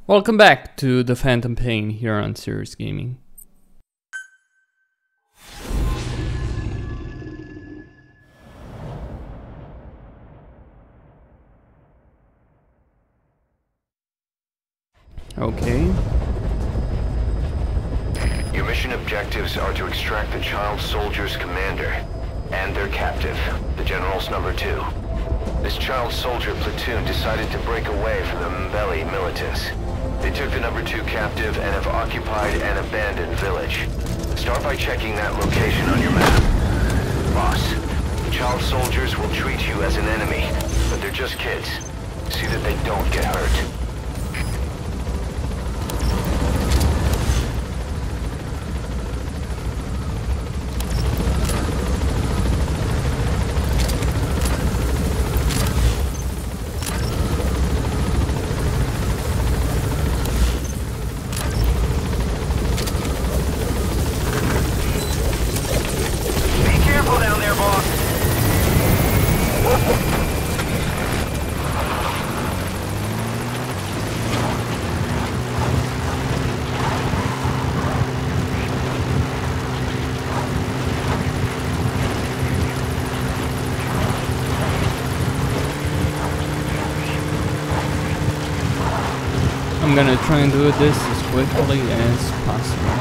Welcome back to the Phantom Pain here on Serious Gaming. Okay. Your mission objectives are to extract the child soldier's commander and their captive, the General's number 2. This child soldier platoon decided to break away from the Mbeli militants. They took the number 2 captive and have occupied an abandoned village. Start by checking that location on your map. Boss, the child soldiers will treat you as an enemy, but they're just kids. See that they don't get hurt. I'm gonna try and do this as quickly as possible.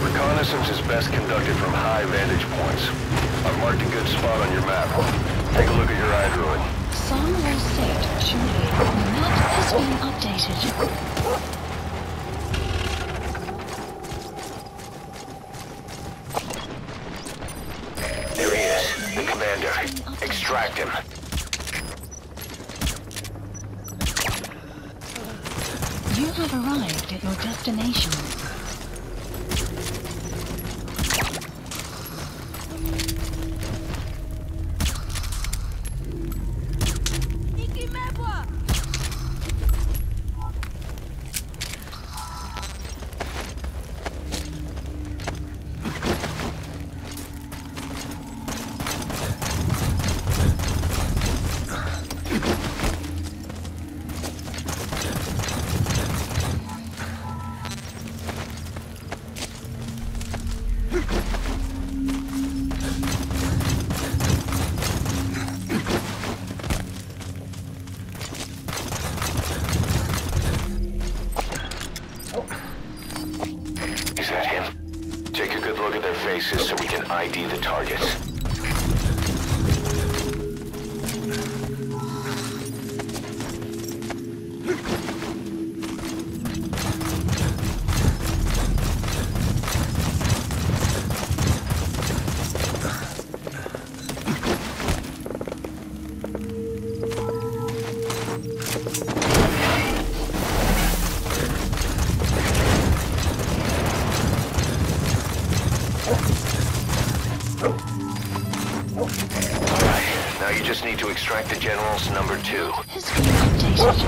Reconnaissance is best conducted from high vantage points. I've marked a good spot on your map. Take a look at your eye druid. Some will say, surely, the map has been updated. There he is, the commander. Extract him. You have arrived at your destination. Is that him? Take a good look at their faces so we can ID the targets. Now you just need to extract the General's number 2. Has been updated.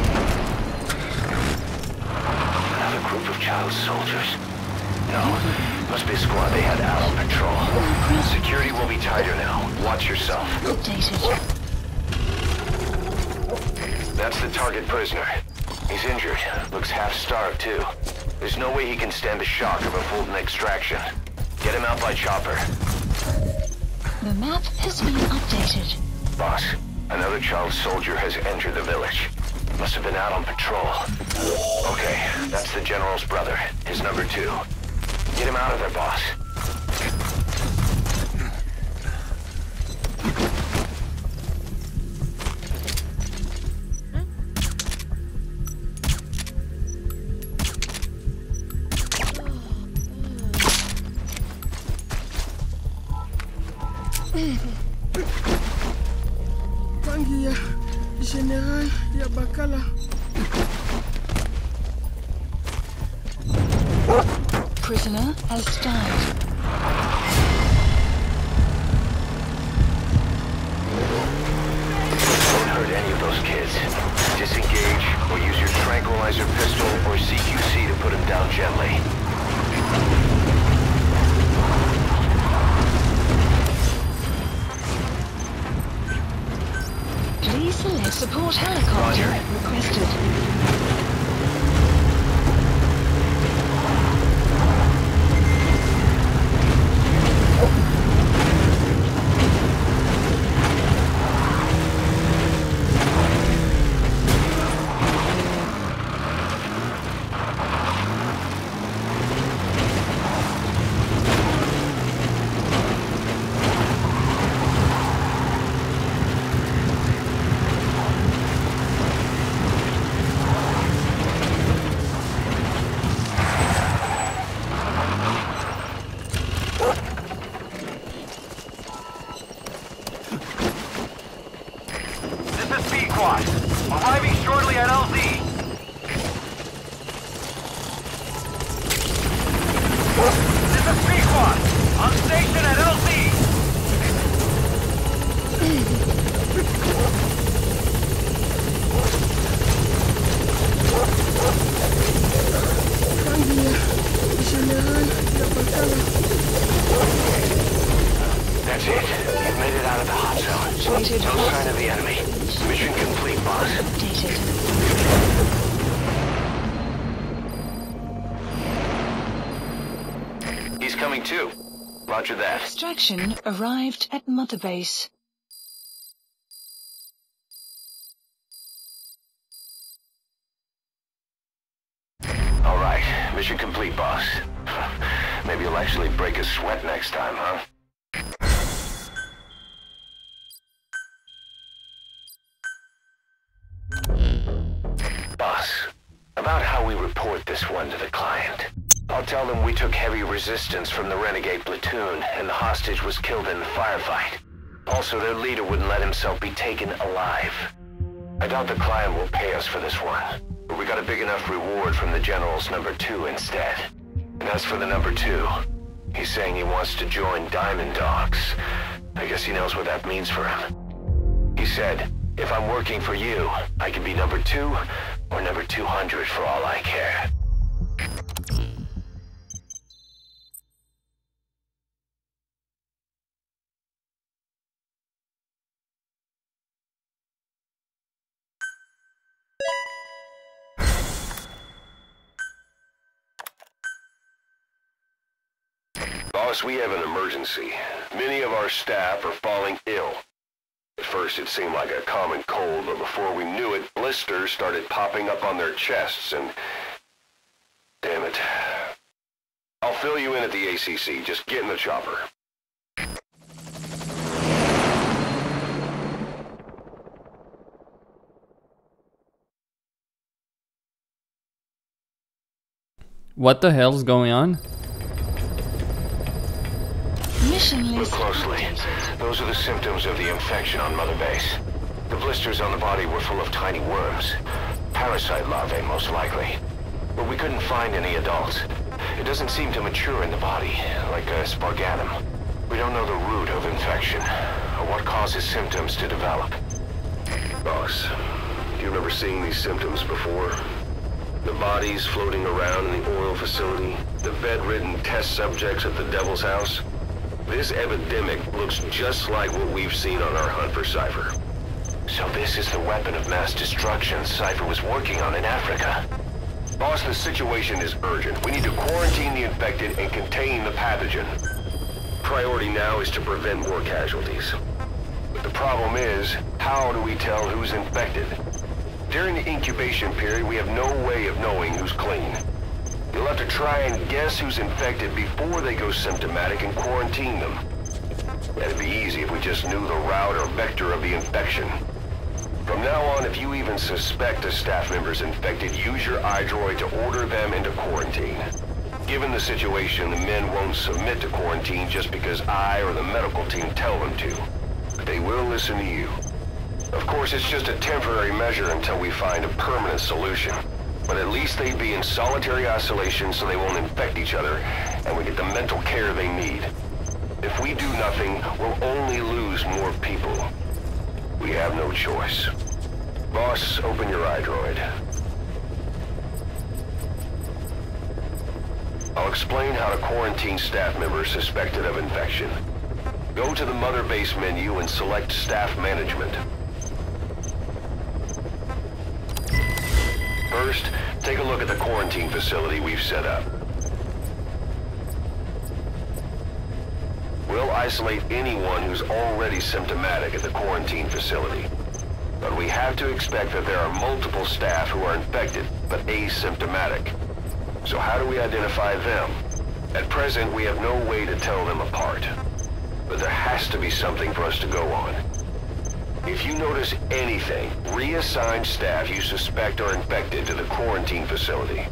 Another group of child soldiers. No, must be a squad they had out on patrol. Security will be tighter now. Watch yourself. Updated. That's the target prisoner. He's injured. Looks half-starved, too. There's no way he can stand the shock of a Fulton extraction. Get him out by chopper. The map has been updated. Boss, another child soldier has entered the village. Must have been out on patrol. Okay, that's the General's brother, his number 2. Get him out of there, boss. Tangi ya General ya Bakala. Prisoner has died. Don't hurt any of those kids. Disengage, or use your tranquilizer pistol or CQC to put him down gently. Please Support helicopter requested. Arriving shortly at LZ. This is P-Quad. On station at LZ. That's it. You've made it out of the hot zone. No sign of the enemy. Mission complete, boss. He's coming too. Roger that. Extraction arrived at Mother Base. All right. Mission complete, boss. Maybe you'll actually break a sweat next time, huh? Boss, about how we report this one to the client. I'll tell them we took heavy resistance from the renegade platoon and the hostage was killed in the firefight. Also, their leader wouldn't let himself be taken alive. I doubt the client will pay us for this one, but we got a big enough reward from the General's number 2 instead. And as for the number 2, he's saying he wants to join Diamond Dogs. I guess he knows what that means for him. He said, if I'm working for you, I can be number 2 or number 200 for all I care. Boss, we have an emergency. Many of our staff are falling ill. At first it seemed like a common cold, but before we knew it, blisters started popping up on their chests and... Damn it. I'll fill you in at the ACC. Just get in the chopper. What the hell's going on? Look closely. Those are the symptoms of the infection on Mother Base. The blisters on the body were full of tiny worms. Parasite larvae, most likely. But we couldn't find any adults. It doesn't seem to mature in the body, like a spargatum. We don't know the root of infection, or what causes symptoms to develop. Boss, do you remember seeing these symptoms before? The bodies floating around in the oil facility, the bedridden test subjects at the Devil's House. This epidemic looks just like what we've seen on our hunt for Cypher. So this is the weapon of mass destruction Cypher was working on in Africa. Boss, the situation is urgent. We need to quarantine the infected and contain the pathogen. Priority now is to prevent more casualties. But the problem is, how do we tell who's infected? During the incubation period, we have no way of knowing who's clean. You'll have to try and guess who's infected before they go symptomatic and quarantine them. That'd be easy if we just knew the route or vector of the infection. From now on, if you even suspect a staff member's infected, use your iDroid to order them into quarantine. Given the situation, the men won't submit to quarantine just because I or the medical team tell them to. But they will listen to you. Of course, it's just a temporary measure until we find a permanent solution. But at least they'd be in solitary isolation so they won't infect each other, and we get the mental care they need. If we do nothing, we'll only lose more people. We have no choice. Boss, open your iDroid. I'll explain how to quarantine staff members suspected of infection. Go to the Mother Base menu and select Staff Management. take a look at the quarantine facility we've set up. We'll isolate anyone who's already symptomatic at the quarantine facility. But we have to expect that there are multiple staff who are infected, but asymptomatic. So how do we identify them? At present, we have no way to tell them apart. But there has to be something for us to go on. If you notice anything, reassign staff you suspect are infected to the quarantine facility.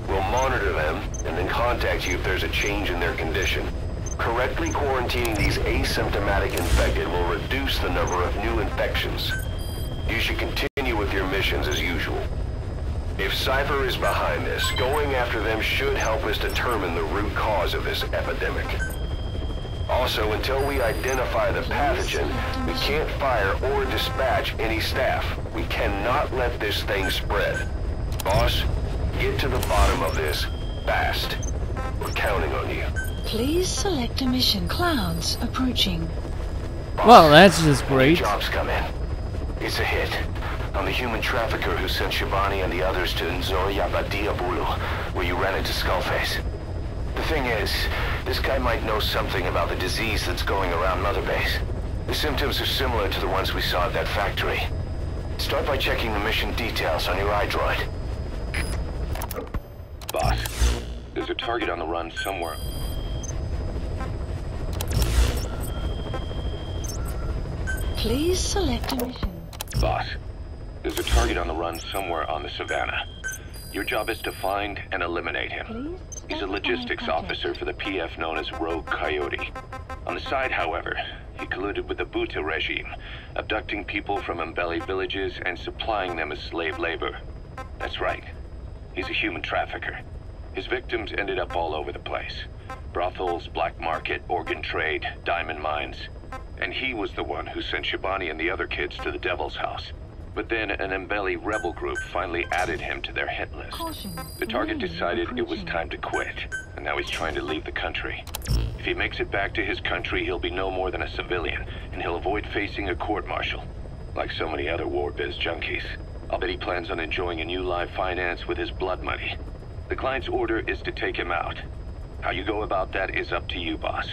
We'll monitor them and then contact you if there's a change in their condition. Correctly quarantining these asymptomatic infected will reduce the number of new infections. You should continue with your missions as usual. If Cypher is behind this, going after them should help us determine the root cause of this epidemic. Also, until we identify the pathogen, we can't fire or dispatch any staff. We cannot let this thing spread. Boss, get to the bottom of this fast. We're counting on you. Please select a mission. Clouds approaching. Boss, Well, that's just great. jobs come in. It's a hit. I'm the human trafficker who sent Shibani and the others to Nzoyabadiabulu, where you ran into Skullface. The thing is, this guy might know something about the disease that's going around Mother Base. The symptoms are similar to the ones we saw at that factory. Start by checking the mission details on your iDroid. Boss, there's a target on the run somewhere. Please select a mission. Boss, there's a target on the run somewhere on the Savannah. Your job is to find and eliminate him. He's a logistics officer for the PF known as Rogue Coyote. On the side, however, he colluded with the Buta regime, abducting people from Mbeli villages and supplying them as slave labor. That's right. He's a human trafficker. His victims ended up all over the place. Brothels, black market, organ trade, diamond mines. And he was the one who sent Shibani and the other kids to the Devil's House. But then an Mbeli rebel group finally added him to their hit list. The target decided it was time to quit, and now he's trying to leave the country. If he makes it back to his country, he'll be no more than a civilian, and he'll avoid facing a court-martial, like so many other war biz junkies. I'll bet he plans on enjoying a new live finance with his blood money. The client's order is to take him out. How you go about that is up to you, boss.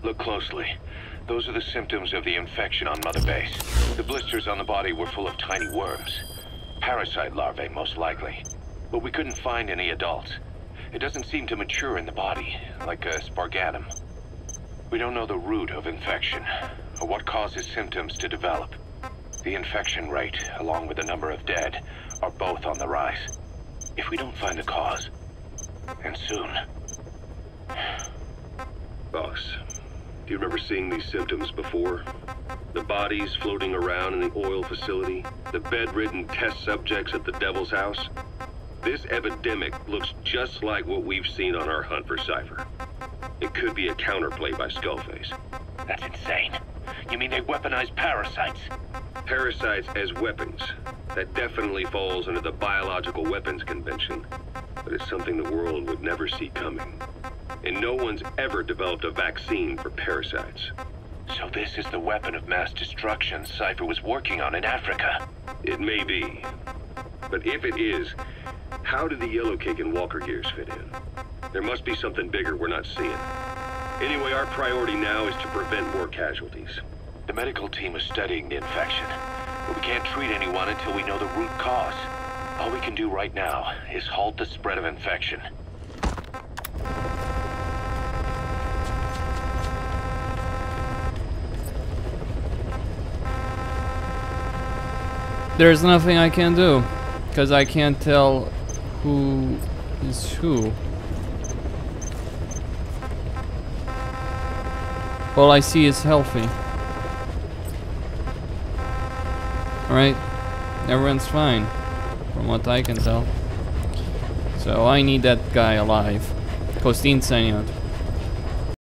Look closely. Those are the symptoms of the infection on Mother Base. The blisters on the body were full of tiny worms. Parasite larvae, most likely. But we couldn't find any adults. It doesn't seem to mature in the body, like a spargatum. We don't know the root of infection, or what causes symptoms to develop. The infection rate, along with the number of dead, are both on the rise. If we don't find the cause, and soon... Boss, do you remember seeing these symptoms before? The bodies floating around in the oil facility, the bedridden test subjects at the Devil's House? This epidemic looks just like what we've seen on our hunt for Cypher. It could be a counterplay by Skullface. That's insane. You mean they weaponize parasites? Parasites as weapons. That definitely falls under the Biological Weapons Convention. But it's something the world would never see coming. And no one's ever developed a vaccine for parasites. So this is the weapon of mass destruction Cypher was working on in Africa. It may be. But if it is, how do the Yellow Cake and Walker Gears fit in? There must be something bigger we're not seeing. Anyway, our priority now is to prevent more casualties. The medical team is studying the infection, but we can't treat anyone until we know the root cause. All we can do right now is halt the spread of infection. There's nothing I can do, because I can't tell who is who. All I see is healthy. Alright, everyone's fine, from what I can tell. So I need that guy alive. Costin senior.